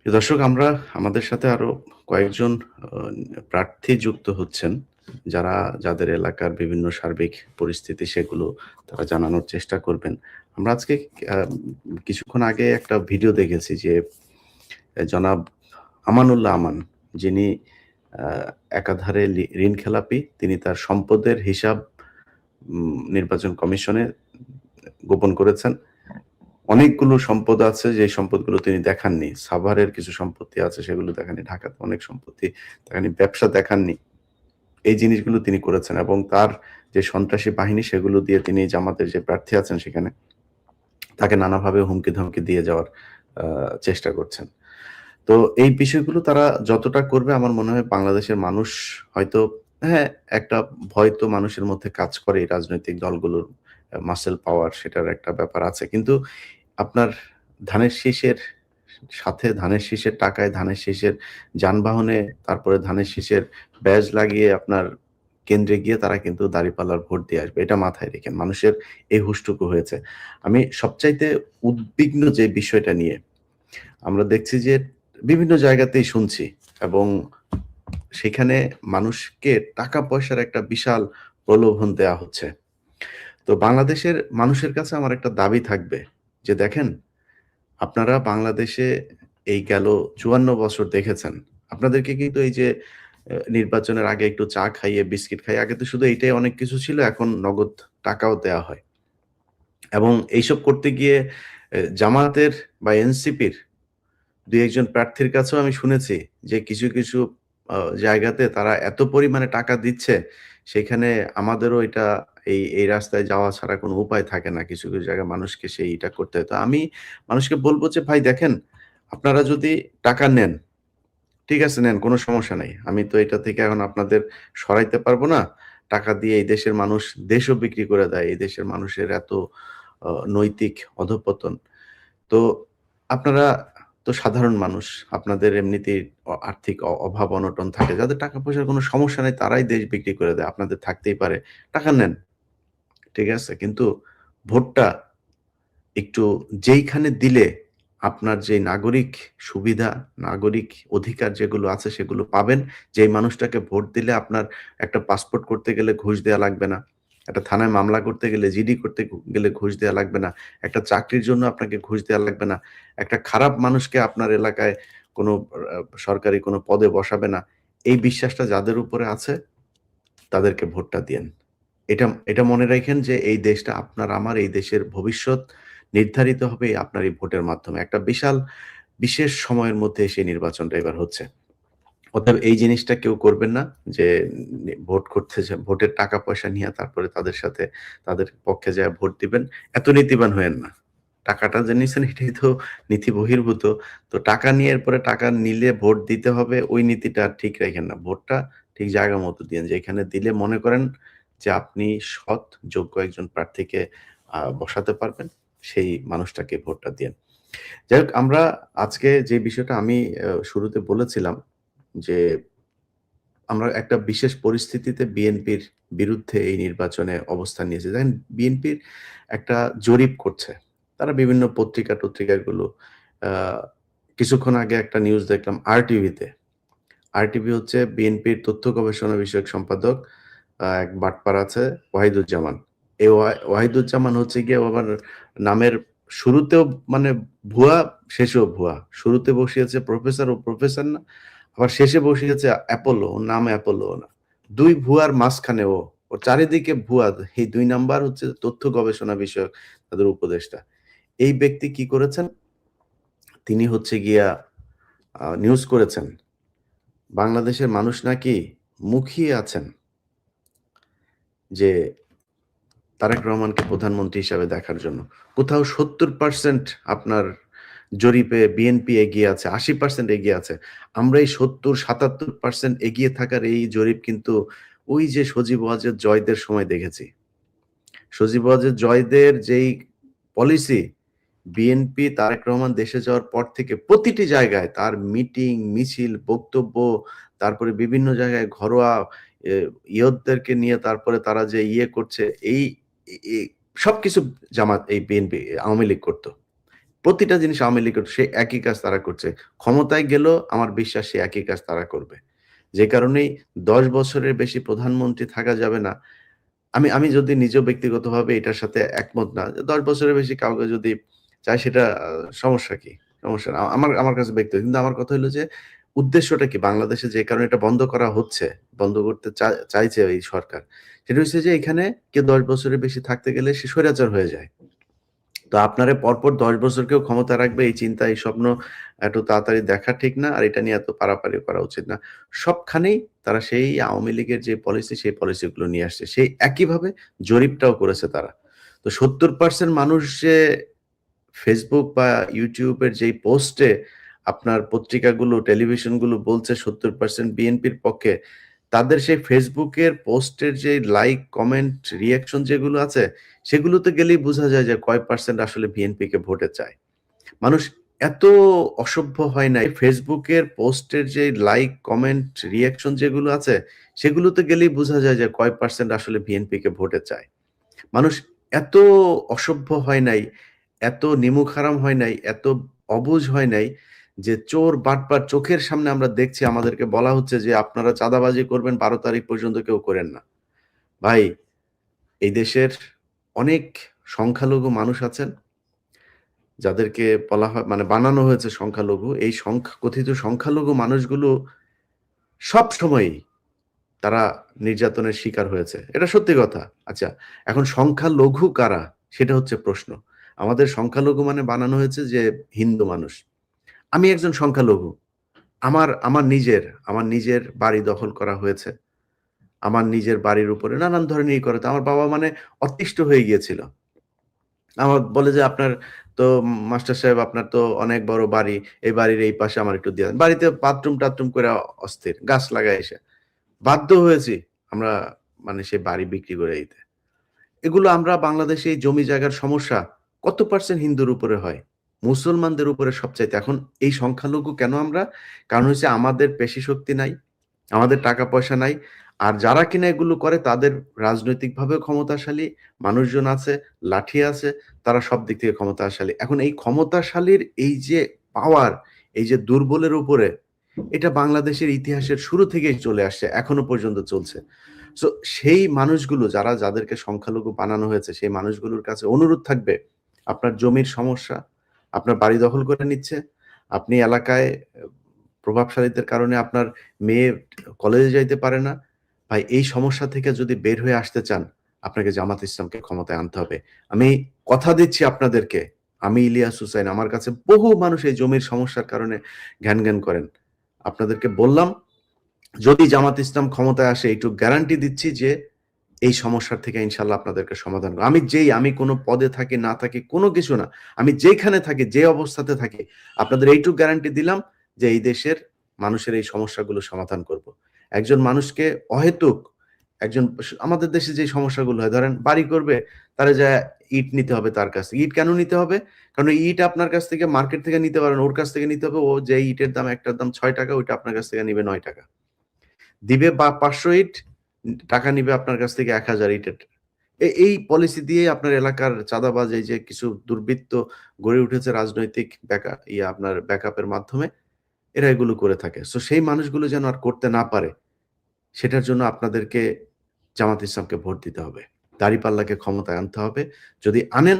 প্রিয় দর্শক, আমাদের সাথে আরো কয়েকজন আ প্রার্থী যুক্ত হচ্ছেন, যাদের এলাকার বিভিন্ন সার্বিক পরিস্থিতি সেগুলো তারা জানানোর চেষ্টা করবেন। আমরা আজকে আ কিছুক্ষণ আগে একটা ভিডিও দেখেছি যে জনাব আমানুল্লাহ আমান, যিনি আ একাধারে ঋণখেলাপি, তিনি তার সম্পদের হিসাব নির্বাচন কমিশনে গোপন করেছেন। অনেকগুলো সম্পদ আছে যে সম্পদগুলো তিনি দেখাননি। সাভারের কিছু সম্পত্তি আছে সেগুলো দেখাননি। ঢাকাতে অনেক সম্পত্তি দেখাননি। ব্যবসা দেখাননি। এই জিনিসগুলো তিনি করেছেন এবং তার যে সন্ত্রাসী বাহিনী সেগুলো দিয়ে তিনি জামাতের যে প্রার্থী আছেন সেখানে তাকে নানাভাবে হুমকি-ধমকি দিয়ে যাওয়ার আ চেষ্টা করছেন। তো এই বিষয়গুলো তারা যতটা করবে আমার মনে হয় বাংলাদেশের মানুষ হয়তো, হ্যাঁ, একটা ভয় তো মানুষের মধ্যে কাজ করে এই রাজনৈতিক দলগুলোর মাসল পাওয়ার সেটার একটা ব্যাপার আছে। কিন্তু আপনার ধানের শীষের সাথে ধানের শীষের টাকায়, ধানের শীষের যানবাহনে, তারপরে ধানের শীষের ব্যাজ লাগিয়ে আপনার কেন্দ্রে গিয়ে তারা কিন্তু দাঁড়িপাল্লার ভোট দিয়ে আসবে। এটা মাথায় রেখেন। মানুষের এই হুঁশটুকু হয়েছে। আমি সবচাইতে উদ্বিগ্ন যে বিষয়টা নিয়ে আমরা দেখছি যে বিভিন্ন জায়গাতেই শুনছি এবং সেখানে মানুষকে টাকা-পয়সার একটা বিশাল প্রলোভন দেয়া হচ্ছে। তো বাংলাদেশের মানুষের কাছে আমার একটা দাবি থাকবে যে দেখেন, আপনারা বাংলাদেশে এই গেল ৫৪ বছর দেখেছেন। আপনাদেরকে কিন্তু এই যে নির্বাচনের আগে একটু চা খাইয়ে, বিস্কিট খাইয়ে, আগে তো শুধু এইটাই অনেক কিছু ছিল, এখন নগদ টাকাও দেয়া হয়। এবং এইসব করতে গিয়ে জামায়াতের বা এনসিপির ২-১ জন প্রার্থীর কাছেও আমি শুনেছি যে কিছু জায়গাতে তারা এত পরিমাণে টাকা দিচ্ছে, সেখানে আমাদেরও এই রাস্তায় যাওয়া ছাড়া কোনো উপায় থাকে না। কিছু জায়গায় মানুষকে সেইটা করতে হয়। তো আমি মানুষকে বলব যে, "ভাই দেখেন, আপনারা যদি টাকা নেন, ঠিক আছে নেন, কোনো সমস্যা নাই। আমি তো এটা থেকে এখন আপনাদের সরাইতে পারব না। টাকা দিয়ে এই দেশের মানুষ দেশও বিক্রি করে দেয়। এই দেশের মানুষের এত নৈতিক অধঃপতন। তো আপনারা তো সাধারণ মানুষ। আপনাদের এমনিতেই আর্থিক অভাব অনটন থাকে। যাদের টাকা-পয়সার কোনো সমস্যা নেই তারাই দেশ বিক্রি করে দেয়। আপনাদের থাকতেই পারে। টাকা নেন। ঠিক আছে? কিন্তু ভোটটা একটু যেইখানে দিলে আপনার যে নাগরিক সুবিধা, নাগরিক অধিকার যেগুলো আছে সেগুলো পাবেন। যেই মানুষটাকে ভোট দিলে আপনার একটা পাসপোর্ট করতে গেলে ঘুষ দেয়া লাগবে না। একটা থানায় মামলা করতে গেলে, জিডি করতে গেলে ঘুষ দেয়া লাগবে না। একটা চাকরির জন্য আপনাকে ঘুষ দেয়া লাগবে না। একটা খারাপ মানুষকে আপনার এলাকায় কোনো সরকারি কোনো পদে বসাবে না। এই বিশ্বাসটা যাদের উপরে আছে তাদেরকে ভোটটা দিয়েন। এটা মনে রাইখেন যে এই দেশটা আপনার আমার, এই দেশের ভবিষ্যৎ নির্ধারিত হবে আপনার এই ভোটের মাধ্যমে। একটা বিশেষ সময়ের মধ্যে সেই নির্বাচনটা এবার হচ্ছে। অতএব এই জিনিসটা কেউ করবেন না যে ভোট করতে ভোটের টাকা-পয়সা নিয়ে তারপরে তাদের সাথে তাদের পক্ষে যায়া ভোট দিবেন। এত নীতিবান হয়েন না। টাকাটা যে নিছেন এটাই তো নীতি বহির্ভূত। তো টাকা নিয়ে এরপরে টাকা নিলে ভোট দিতে হবে ওই নীতিটা আর ঠিক রাইখেন না। ভোটটা ঠিক জায়গা মতো দিয়েন। যেখানে দিলে মনে করেন যে আপনি সৎ, যোগ্য একজন প্রার্থীকে বসাতে পারবেন, সেই মানুষটাকে ভোটটা দিয়েন। যাই হোক, আমরা আজকে যে বিষয়টা আমি শুরুতে বলেছিলাম যে, আমরা একটা বিশেষ পরিস্থিতিতে বিএনপির বিরুদ্ধে এই নির্বাচনে অবস্থান নিয়েছি। দেখেন, বিএনপির একটা জরিপ করছে। তারা বিভিন্ন পত্রিকা-টত্রিকাগুলো আ কিছুক্ষণ আগে একটা নিউজ দেখলাম আরটিভিতে। আরটিভি হচ্ছে বিএনপির তথ্য গবেষণা বিষয়ক সম্পাদক এক বাটপার আছে ওয়াহিদুজ্জামান। এই ওয়াহিদুজ্জামান হচ্ছে গিয়ে আবার নামের শুরুতেও মানে ভুয়া, শেষেও ভুয়া। শুরুতে বসিয়েছে প্রফেসর, ও প্রফেসর না। আবার শেষে বসিয়েছে অ্যাপোলো, ওর নাম অ্যাপোলোও না। ২ ভুয়ার মাঝখানে ও। ওর চারিদিকে ভুয়া। এই ২ নাম্বার হচ্ছে তথ্য গবেষণা বিষয়ক তাদের উপদেষ্টা। এই ব্যক্তি কি করেছেন? তিনি হচ্ছে গিয়া নিউজ করেছেন। বাংলাদেশের মানুষ নাকি মুখিয়ে আছেন যে তারেক রহমানকে প্রধানমন্ত্রী হিসাবে দেখার জন্য। কোথাও ৭০% আপনার জরিপে বিএনপি এগিয়ে আছে, ৮০% এগিয়ে আছে। আমরা এই ৭০-৭৭% এগিয়ে থাকার এই জরিপ কিন্তু ওই যে সজীব ওয়াজেদ জয়দের সময় দেখেছি। সজীব ওয়াজেদ জয়দের যেই পলিসি, বিএনপি তারেক রহমান দেশে যাওয়ার পর থেকে প্রতিটি জায়গায় তার মিটিং, মিছিল, বক্তব্য, তারপরে বিভিন্ন জায়গায় ঘরোয়া এ ইয়তদেরকে নিয়ে তারপরে তারা যে করছে, এই এ এ সবকিছু এই বিএনপি আওয়ামী লীগ করত। প্রতিটা জিনিস আওয়ামী লীগ সেই একই কাজ তারা করছে। ক্ষমতায় গেলেও আমার বিশ্বাস সেই একই কাজ তারা করবে। যে কারণেই ১০ বছরের বেশি প্রধানমন্ত্রী থাকা যাবে না। আমি আমি যদি নিজেও ব্যক্তিগতভাবে এটার সাথে একমত না। ১০ বছরের বেশি কাউকে যদি চায় সেটা সমস্যা কি? সমস্যা না। আমার আমার কাছে ব্যক্তিগত। কিন্তু আমার কথা হইলো যে উদ্দেশ্যটা কি? বাংলাদেশে যে কারণে এটা বন্ধ করা হচ্ছে, বন্ধ করতে চাইছে এই সরকার। সেটা হচ্ছে যে এখানে কেউ ১০ বছরের বেশি থাকতে গেলে সে স্বৈরাচার হয়ে যায়। তো আপনারে পরপর ১০ বছর কেউ ক্ষমতা রাখবে এই চিন্তা, এই স্বপ্ন এত তাড়াতাড়ি দেখা ঠিক না। আর এটা নিয়ে এত পারাপারি করা উচিত না। সবখানেই তারা সেই আওয়ামী লীগের যে পলিসি, সেই পলিসিগুলো নিয়ে আসছে। সেই একইভাবে জরিপটাও করেছে তারা। তো ৭০% মানুষ যে Facebook বা YouTube এর যেই পোস্টে আপনার পত্রিকাগুলো, টেলিভিশনগুলো বলছে ৭০% বিএনপির পক্ষে, তাদের সেই Facebook এর পোস্টের যে লাইক, কমেন্ট, রিঅ্যাকশন যেগুলো আছে, সেগুলোতে গেলেই বুঝা যায় যে কয় পার্সেন্ট আসলে বিএনপিকে ভোটে চায়। মানুষ এত অসভ্য হয় নাই। Facebook এর পোস্টের যে লাইক, কমেন্ট, রিঅ্যাকশন যেগুলো আছে, সেগুলোতে গেলেই বুঝা যায় যে কয় পার্সেন্ট আসলে বিএনপিকে ভোটে চায়। মানুষ এত অসভ্য হয় নাই, এত নিমুখারাম হয় নাই, এত অবুঝ হয় নাই যে চোর বাটপার চোখের সামনে আমরা দেখছি আমাদেরকে বলা হচ্ছে যে আপনারা চাঁদাবাজি করবেন ১২ তারিখ পর্যন্ত কেউ করেন না। ভাই, এই দেশের অনেক সংখ্যালঘু মানুষ আছেন যাদেরকে বলা হয় মানে বানানো হয়েছে সংখ্যালঘু। এই কথিত সংখ্যালঘু মানুষগুলো সবসময়ই তারা নির্যাতনের শিকার হয়েছে। এটা সত্যি কথা। আচ্ছা, এখন সংখ্যালঘু কারা? সেটা হচ্ছে প্রশ্ন। আমাদের সংখ্যালঘু মানে বানানো হয়েছে যে হিন্দু মানুষ। আমি একজন সংখ্যালঘু। আমার নিজের বাড়ি দখল করা হয়েছে। আমার নিজের বাড়ির উপরে নানান ধরনের করা হতো। আমার বাবা মানে অতিষ্ঠ হয়ে গিয়েছিল। আমার বলে যে, "আপনার তো মাস্টার সাহেব আপনার তো অনেক বড় বাড়ি। এই বাড়ির এই পাশে আমার একটু দিয়ে দেন।" বাড়িতে বাথরুম-টাথরুম করে অস্থির। গাছ লাগায় এসে। বাধ্য হয়েছি আমরা মানে সেই বাড়ি বিক্রি করে দিতে। এগুলো আমরা বাংলাদেশে এই জমি জায়গার সমস্যা কত পার্সেন্ট হিন্দুর উপরে হয়? মুসলমানদের উপরে সবচাইতে। এখন এই সংখ্যালঘু কেন আমরা? কারণ হচ্ছে আমাদের পেশি শক্তি নাই, আমাদের টাকা পয়সা নাই। আর যারা কিনা এগুলো করে তাদের রাজনৈতিকভাবেও ক্ষমতাশালী মানুষজন আছে, লাঠি আছে, তারা সব দিক থেকে ক্ষমতাশালী। এখন এই ক্ষমতাশালীর এই যে পাওয়ার, এই যে দুর্বলের উপরে, এটা বাংলাদেশের ইতিহাসের শুরু থেকেই চলে আসছে, এখনো পর্যন্ত চলছে। সো সেই মানুষগুলো যাদেরকে সংখ্যালঘু বানানো হয়েছে, সেই মানুষগুলোর কাছে অনুরোধ থাকবে, আপনার জমির সমস্যা, আপনার বাড়ি দখল করে নিচ্ছে, আপনি এলাকায় প্রভাবশালীদের কারণে আপনার মেয়ে কলেজে যাইতে পারে না। ভাই এই সমস্যা থেকে যদি বের হয়ে আসতে চান, আপনাকে জামাত ইসলামকে ক্ষমতায় আনতে হবে। আমি কথা দিচ্ছি আপনাদেরকে, আমি ইলিয়াস হুসাইন, আমার কাছে বহু মানুষ এই জমির সমস্যার কারণে ঘ্যান করেন। আপনাদেরকে বললাম যদি জামাত ইসলাম ক্ষমতায় আসে এইটুক গ্যারান্টি দিচ্ছি যে এই সমস্যার থেকে ইনশাআল্লাহ আপনাদেরকে সমাধান করব। আমি কোনো পদে থাকি না থাকি কোনো কিছু না। আমি যেইখানে থাকি, যে অবস্থাতে থাকি, আপনাদের এইটুক গ্যারান্টি দিলাম যে এই দেশের মানুষের এই সমস্যাগুলো সমাধান করব। একজন মানুষকে অহেতুক আমাদের দেশে যে সমস্যাগুলো হয় ধরেন বাড়ি করবে, তারা যায় ইট নিতে হবে তার কাছ থেকে। ইট কেন নিতে হবে? কারণ ইট আপনার কাছ থেকে মার্কেট থেকে নিতে পারেন, ওর কাছ থেকে নিতে হবে। ও যে ইটের দাম একটার দাম ৳৬ ওইটা আপনার কাছ থেকে নিবে ৳৯। দিবে বা ৫০০ ইট, টাকা নিবে আপনার কাছ থেকে ১,০০০ ইটের। এই পলিসি দিয়ে আপনার এলাকার চাঁদাবাজ এই যে কিছু দুর্বৃত্ত গড়ে উঠেছে রাজনৈতিক আপনার ব্যাকআপ এর মাধ্যমে, এরা এগুলো করে থাকে। সো সেই মানুষগুলো যেন আর করতে না পারে, সেটার জন্য আপনাদেরকে জামাত ইসলামকে ভোট দিতে হবে। দাঁড়িপাল্লাকে ক্ষমতায় আনতে হবে। যদি আনেন,